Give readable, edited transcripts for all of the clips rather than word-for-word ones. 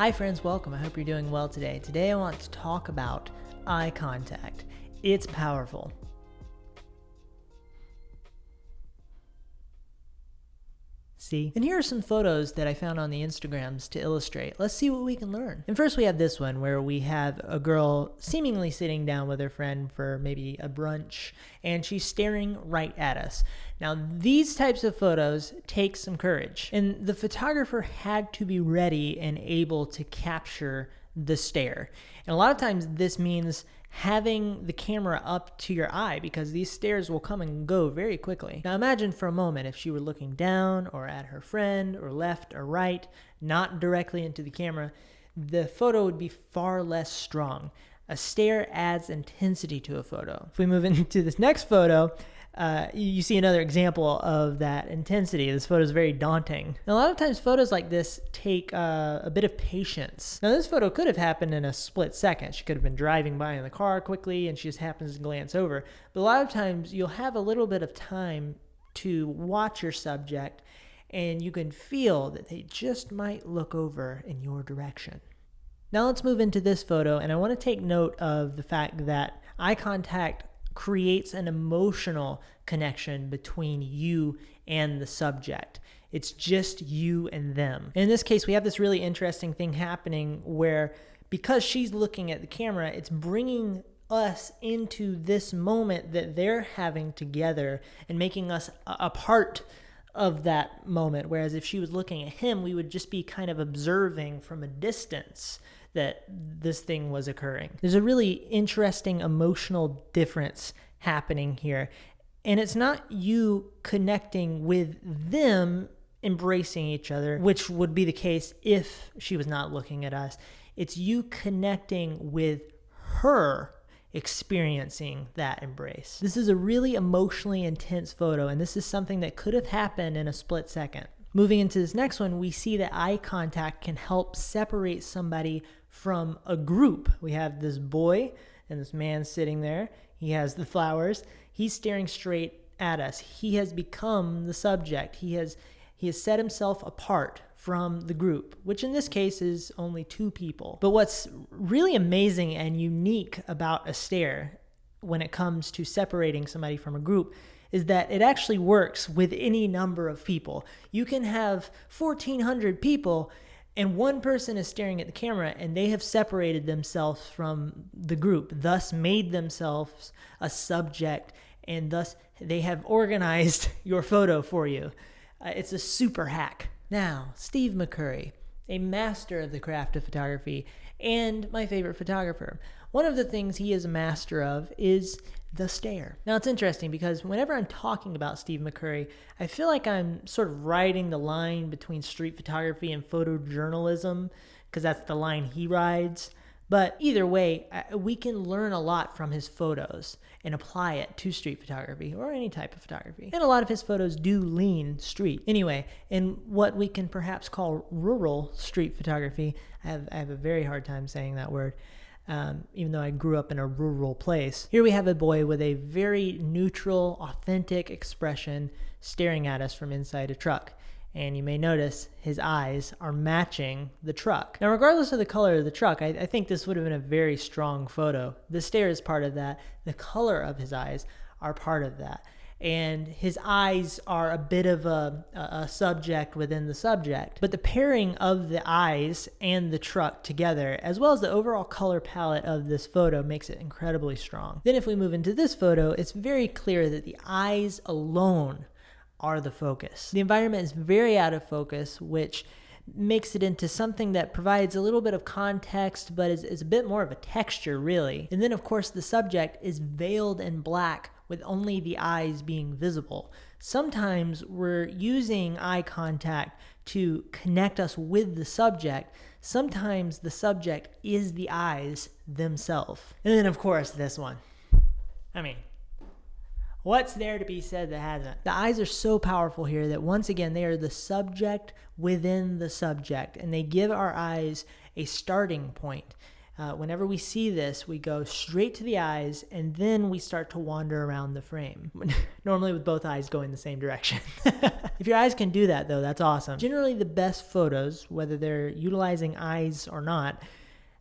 Hi friends, welcome. I hope you're doing well today. Today I want to talk about eye contact. It's powerful. See? And here are some photos that I found on the Instagrams to illustrate. Let's see what we can learn. And first we have this one where we have a girl seemingly sitting down with her friend for maybe a brunch, and she's staring right at us. Now these types of photos take some courage, and the photographer had to be ready and able to capture the stare. And a lot of times this means having the camera up to your eye because these stares will come and go very quickly. Now imagine for a moment if she were looking down or at her friend or left or right, not directly into the camera, the photo would be far less strong. A stare adds intensity to a photo. If we move into this next photo, you see another example of that intensity. This photo is very daunting. Now, a lot of times photos like this take a bit of patience. Now this photo could have happened in a split second. She could have been driving by in the car quickly and she just happens to glance over. But a lot of times you'll have a little bit of time to watch your subject and you can feel that they just might look over in your direction. Now let's move into this photo, and I want to take note of the fact that eye contact creates an emotional connection between you and the subject. It's just you and them. In this case, we have this really interesting thing happening where because she's looking at the camera, it's bringing us into this moment that they're having together and making us a part of that moment. Whereas if she was looking at him, we would just be kind of observing from a distance that this thing was occurring. There's a really interesting emotional difference happening here. And it's not you connecting with them embracing each other, which would be the case if she was not looking at us. It's you connecting with her experiencing that embrace. This is a really emotionally intense photo, and this is something that could have happened in a split second. Moving into this next one, we see that eye contact can help separate somebody from a group. We have this boy and this man sitting there. He has the flowers. He's staring straight at us. He has become the subject. He has set himself apart from the group, which in this case is only two people. But what's really amazing and unique about a stare when it comes to separating somebody from a group is that it actually works with any number of people. You can have 1,400 people and one person is staring at the camera and they have separated themselves from the group, thus made themselves a subject, and thus they have organized your photo for you. It's a super hack. Now, Steve McCurry, a master of the craft of photography and my favorite photographer. One of the things he is a master of is the stare. Now it's interesting because whenever I'm talking about Steve McCurry, I feel like I'm sort of riding the line between street photography and photojournalism because that's the line he rides. But either way, we can learn a lot from his photos and apply it to street photography or any type of photography. And a lot of his photos do lean street. Anyway, in what we can perhaps call rural street photography, I have a very hard time saying that word, even though I grew up in a rural place. Here we have a boy with a very neutral, authentic expression staring at us from inside a truck. And you may notice his eyes are matching the truck. Now, regardless of the color of the truck, I think this would have been a very strong photo. The stare is part of that. The color of his eyes are part of that. And his eyes are a bit of a subject within the subject. But the pairing of the eyes and the truck together, as well as the overall color palette of this photo, makes it incredibly strong. Then if we move into this photo, it's very clear that the eyes alone are the focus. The environment is very out of focus, which makes it into something that provides a little bit of context, but is a bit more of a texture, really. And then, of course, the subject is veiled in black with only the eyes being visible. Sometimes we're using eye contact to connect us with the subject. Sometimes the subject is the eyes themselves. And then, of course, this one. I mean, what's there to be said that hasn't? The eyes are so powerful here that once again, they are the subject within the subject, and they give our eyes a starting point. Whenever we see this, we go straight to the eyes and then we start to wander around the frame. Normally with both eyes going the same direction. If your eyes can do that though, that's awesome. Generally the best photos, whether they're utilizing eyes or not,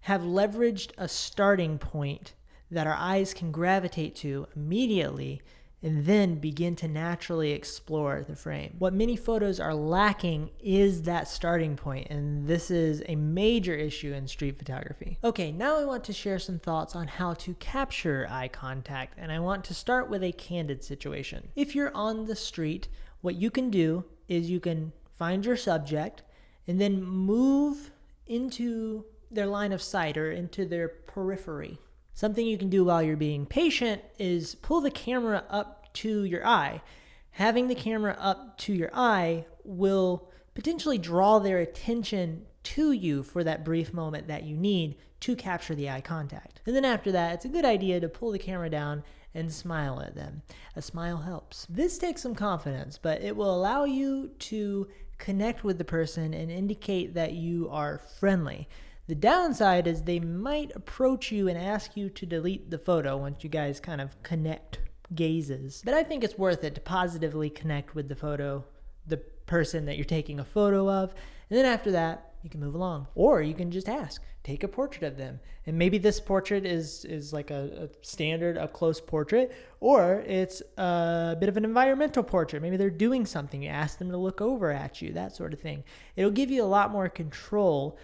have leveraged a starting point that our eyes can gravitate to immediately and then begin to naturally explore the frame. What many photos are lacking is that starting point, and this is a major issue in street photography. Okay, now I want to share some thoughts on how to capture eye contact, and I want to start with a candid situation. If you're on the street, what you can do is you can find your subject and then move into their line of sight or into their periphery. Something you can do while you're being patient is pull the camera up to your eye. Having the camera up to your eye will potentially draw their attention to you for that brief moment that you need to capture the eye contact. And then after that, it's a good idea to pull the camera down and smile at them. A smile helps. This takes some confidence, but it will allow you to connect with the person and indicate that you are friendly. The downside is they might approach you and ask you to delete the photo once you guys kind of connect gazes. But I think it's worth it to positively connect with the person that you're taking a photo of. And then after that, you can move along. Or you can just ask, take a portrait of them. And maybe this portrait is like a standard up-close portrait, or it's a bit of an environmental portrait. Maybe they're doing something. You ask them to look over at you, that sort of thing. It'll give you a lot more control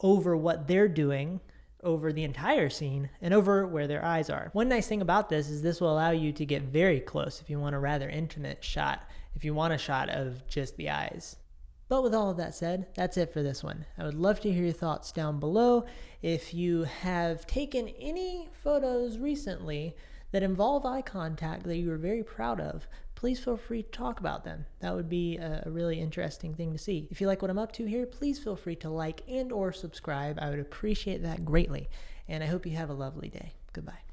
over what they're doing, over the entire scene, and over where their eyes are. One nice thing about this is this will allow you to get very close if you want a rather intimate shot, if you want a shot of just the eyes. But with all of that said, that's it for this one. I would love to hear your thoughts down below. If you have taken any photos recently that involve eye contact that you were very proud of, please feel free to talk about them. That would be a really interesting thing to see. If you like what I'm up to here, please feel free to like and or subscribe. I would appreciate that greatly. And I hope you have a lovely day. Goodbye.